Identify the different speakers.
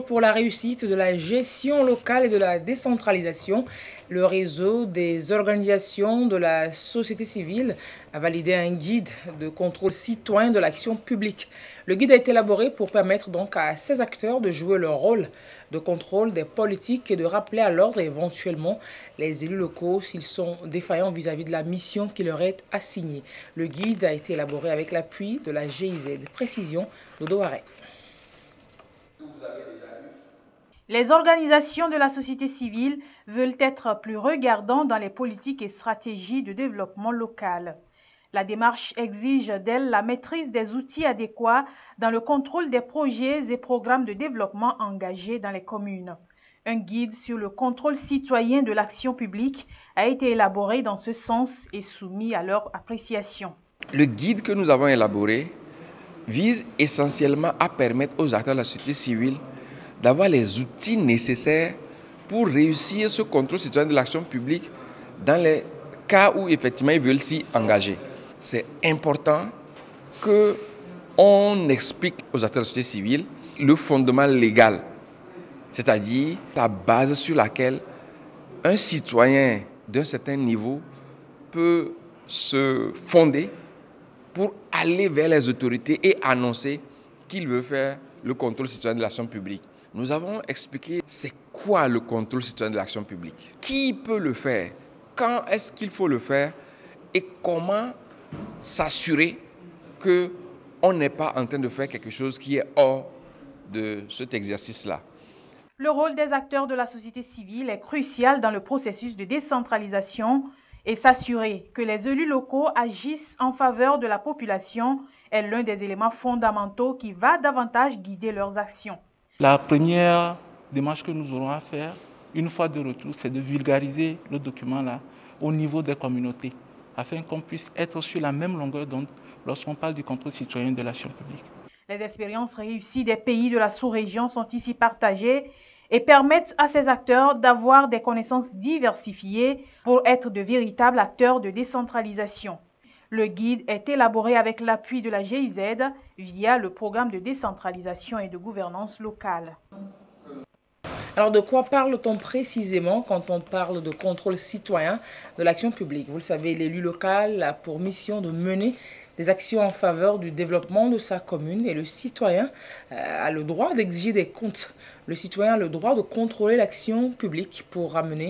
Speaker 1: Pour la réussite de la gestion locale et de la décentralisation, le réseau des organisations de la société civile a validé un guide de contrôle citoyen de l'action publique. Le guide a été élaboré pour permettre donc à ces acteurs de jouer leur rôle de contrôle des politiques et de rappeler à l'ordre éventuellement les élus locaux s'ils sont défaillants vis-à-vis de la mission qui leur est assignée. Le guide a été élaboré avec l'appui de la GIZ. Précision d'Odo Arey.
Speaker 2: Les organisations de la société civile veulent être plus regardants dans les politiques et stratégies de développement local. La démarche exige d'elles la maîtrise des outils adéquats dans le contrôle des projets et programmes de développement engagés dans les communes. Un guide sur le contrôle citoyen de l'action publique a été élaboré dans ce sens et soumis à leur appréciation.
Speaker 3: Le guide que nous avons élaboré vise essentiellement à permettre aux acteurs de la société civile d'avoir les outils nécessaires pour réussir ce contrôle citoyen de l'action publique dans les cas où effectivement ils veulent s'y engager. C'est important qu'on explique aux acteurs de la société civile le fondement légal, c'est-à-dire la base sur laquelle un citoyen d'un certain niveau peut se fonder pour aller vers les autorités et annoncer qu'il veut faire le contrôle citoyen de l'action publique. Nous avons expliqué c'est quoi le contrôle citoyen de l'action publique, qui peut le faire, quand est-ce qu'il faut le faire et comment s'assurer qu'on n'est pas en train de faire quelque chose qui est hors de cet exercice-là.
Speaker 2: Le rôle des acteurs de la société civile est crucial dans le processus de décentralisation et s'assurer que les élus locaux agissent en faveur de la population est l'un des éléments fondamentaux qui va davantage guider leurs actions.
Speaker 4: La première démarche que nous aurons à faire, une fois de retour, c'est de vulgariser le document-là au niveau des communautés, afin qu'on puisse être sur la même longueur d'onde lorsqu'on parle du contrôle citoyen de l'action publique.
Speaker 2: Les expériences réussies des pays de la sous-région sont ici partagées et permettent à ces acteurs d'avoir des connaissances diversifiées pour être de véritables acteurs de décentralisation. Le guide est élaboré avec l'appui de la GIZ via le programme de décentralisation et de gouvernance locale.
Speaker 1: Alors de quoi parle-t-on précisément quand on parle de contrôle citoyen de l'action publique? Vous le savez, l'élu local a pour mission de mener des actions en faveur du développement de sa commune et le citoyen a le droit d'exiger des comptes. Le citoyen a le droit de contrôler l'action publique pour ramener